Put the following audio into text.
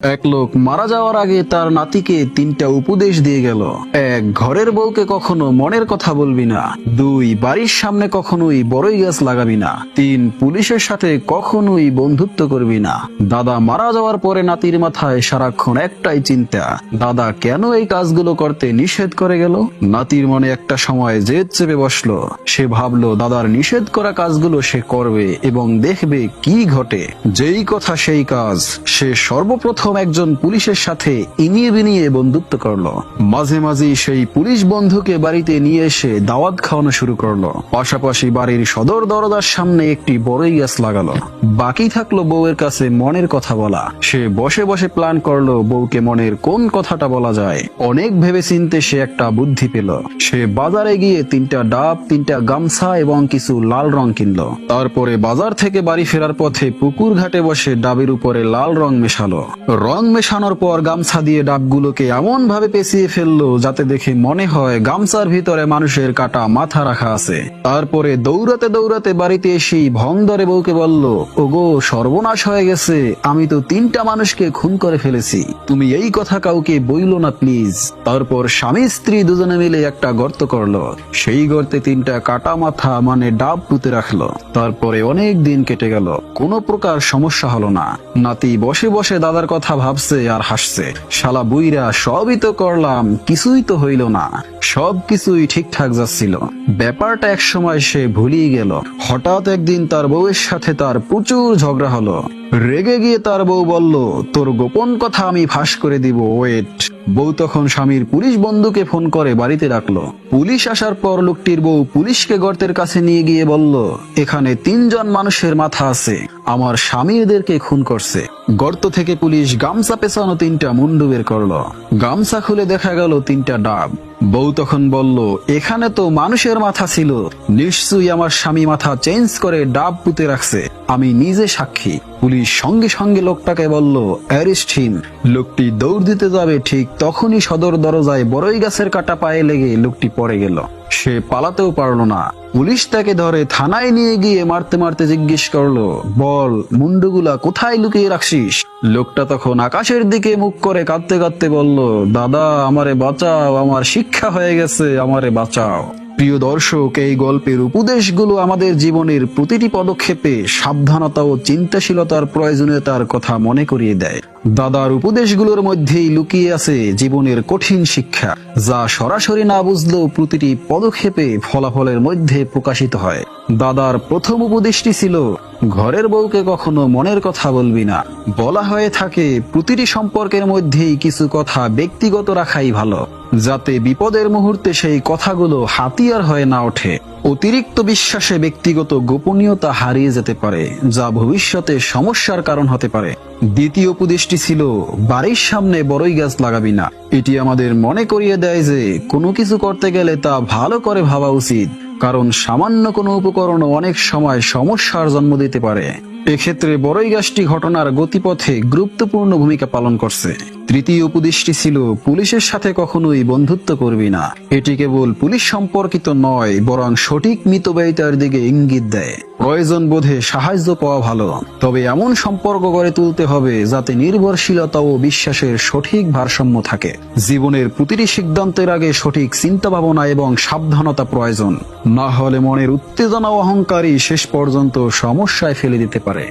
এক লোক মারা যাওয়ার আগে তার নাতিকে 3টা উপদেশ দিয়ে গেল। 1, ঘরের বউকে কখনো মনের কথা বলবি না। 2, বাড়ির সামনে কখনোই বড়ই গাছ লাগাবি না। 3, পুলিশের সাথে কখনোই বন্ধুত্ব করবি না। দাদা মারা যাওয়ার পরে নাতির মাথায় সারাক্ষণ একটাই চিন্তা, দাদা কেন এই কাজগুলো করতে নিষেধ করে গেল। নাতির মনে একটা সময় জেদ চেপে বসলো। সে ভাবলো দাদার নিষেধ করা কাজগুলো সে করবে এবং দেখবে কি ঘটে। যেই কথা সেই কাজ। সে সর্বপ্রথম একজন পুলিশের সাথে ইনিয়ে বিনিয়ে বন্ধুত্ব করলো। মাঝে মাঝে সেই পুলিশ বন্ধুকে বাড়িতে নিয়ে এসে দাওয়াত খাওয়ানো শুরু করলো। পাশাপাশি বাড়ির সদর দরজার সামনে একটি বড়ই গাছ লাগালো। বাকি থাকলো বউয়ের কাছে মনের কথা বলা। সে বসে বসে প্ল্যান করলো বউকে মনের কোন কথাটা বলা যায়। অনেক ভেবে চিনতে সে একটা বুদ্ধি পেল। সে বাজারে গিয়ে 3টা ডাব, 3টা গামছা এবং কিছু লাল রং কিনলো। তারপরে বাজার থেকে বাড়ি ফেরার পথে পুকুর ঘাটে বসে ডাবের উপরে লাল রং মেশালো। রং মেশানোর পর গামছা দিয়ে ডাবগুলোকে এমন ভাবে পেঁচিয়ে ফেললো যাতে দেখে মনে হয় গামছার ভিতরে মানুষের কাটা মাথা রাখা আছে। তারপরে দৌড়াতে দৌড়াতে বাড়িতে এসেই ভং ধরে বউকে বলল, ওগো সর্বনাশ হয়ে গেছে, আমি তো 3টা মানুষকে খুন করে ফেলেছি, তুমি এই কথা কাউকে বইলো না প্লিজ। তারপর স্বামী স্ত্রী দুজনে মিলে একটা গর্ত করলো। সেই গর্তে 3টা কাটা মাথা মানে ডাব পুঁতে রাখলো। তারপরে অনেক দিন কেটে গেল, কোনো প্রকার সমস্যা হলো না। নাতি বসে বসে দাদার কথা ভাবছে আর হাসছে। শালা বুইরা, সবই তো করলাম, কিছুই তো হইল না। সবকিছুই ঠিকঠাক যাচ্ছিল। ব্যাপারটা এক সময় সে ভুলিয়ে গেল। হঠাৎ একদিন তার বউয়ের সাথে তার প্রচুর ঝগড়া হলো। রেগে গিয়ে তার বউ বলল, তোর গোপন কথা আমি ফাঁস করে দিব, ওয়েট। বউ তখন স্বামীর পুলিশ বন্ধুকে ফোন করে বাড়িতে রাখলো। পুলিশ আসার পর লোকটির বউ পুলিশকে গর্তের কাছে নিয়ে গিয়ে বলল, এখানে 3জন মানুষের মাথা আছে, আমার স্বামী এদেরকে খুন করছে। গর্ত থেকে পুলিশ গামছা পেছানো 3টা মুন্ডু বের করলো। গামছা খুলে দেখা গেল 3টা ডাব। বউ তখন বলল, এখানে তো মানুষের মাথা ছিল, নিশ্চয়ই আমার স্বামী মাথা চেঞ্জ করে ডাব পুঁতে রাখছে, আমি নিজে সাক্ষী। পুলিশ সঙ্গে সঙ্গে লোকটাকে বলল, অ্যারেস্ট হিম। লোকটি দৌড় দিতে যাবে, ঠিক তখনই সদর দরজায় বড়ই গাছের কাটা পায়ে লেগে লোকটি পড়ে গেল। সে পালাতেও পারল না। পুলিশ তাকে ধরে থানায় নিয়ে গিয়ে মারতে মারতে জিজ্ঞেস করলো, বল মুন্ডুগুলা কোথায় লুকিয়ে রাখছিস। লোকটা তখন আকাশের দিকে মুখ করে কাঁদতে কাঁদতে বলল, দাদা আমারে বাঁচাও, আমার শিক্ষা হয়ে গেছে, আমারে বাঁচাও। প্রিয় দর্শক, এই গল্পের উপদেশগুলো আমাদের জীবনের প্রতিটি পদক্ষেপে সাবধানতা ও চিন্তাশীলতার প্রয়োজনীয়তার কথা মনে করিয়ে দেয়। দাদার উপদেশগুলোর মধ্যেই লুকিয়ে আছে জীবনের কঠিন শিক্ষা, যা সরাসরি না বুঝলেও প্রতিটি পদক্ষেপে ফলাফলের মধ্যে প্রকাশিত হয়। দাদার প্রথম উপদেশটি ছিল, ঘরের বউকে কখনো মনের কথা বলবি না। বলা হয়ে থাকে প্রতিটি সম্পর্কের মধ্যেই কিছু কথা ব্যক্তিগত রাখাই ভালো, যাতে বিপদের মুহূর্তে সেই কথাগুলো হাতিয়ার হয়ে না ওঠে। অতিরিক্ত বিশ্বাসে ব্যক্তিগত গোপনীয়তা হারিয়ে যেতে পারে, যা ভবিষ্যতে সমস্যার কারণ হতে পারে। দ্বিতীয় উপদেশটি ছিল, বাড়ির সামনে বড়ই গাছ লাগাবি না। এটি আমাদের মনে করিয়ে দেয় যে কোনো কিছু করতে গেলে তা ভালো করে ভাবা উচিত, কারণ সামান্য কোনো উপকরণ অনেক সময় সমস্যার জন্ম দিতে পারে। এক্ষেত্রে বড়ই গাছটি ঘটনার গতিপথে গুরুত্বপূর্ণ ভূমিকা পালন করছে। তৃতীয় উপদেশটি ছিল, পুলিশের সাথে কখনোই বন্ধুত্ব করবি না। এটি কেবল পুলিশ সম্পর্কিত নয়, বরং সঠিক মিতব্যয়িতার দিকে ইঙ্গিত দেয়। প্রয়োজন বোধে সাহায্য পাওয়া ভালো, তবে এমন সম্পর্ক গড়ে তুলতে হবে যাতে নির্ভরশীলতা ও বিশ্বাসের সঠিক ভারসাম্য থাকে। জীবনের প্রতিটি সিদ্ধান্তের আগে সঠিক চিন্তা ভাবনা এবং সাবধানতা প্রয়োজন, না হলে মনের উত্তেজনা ও অহংকারই শেষ পর্যন্ত সমস্যায় ফেলে দিতে পারে।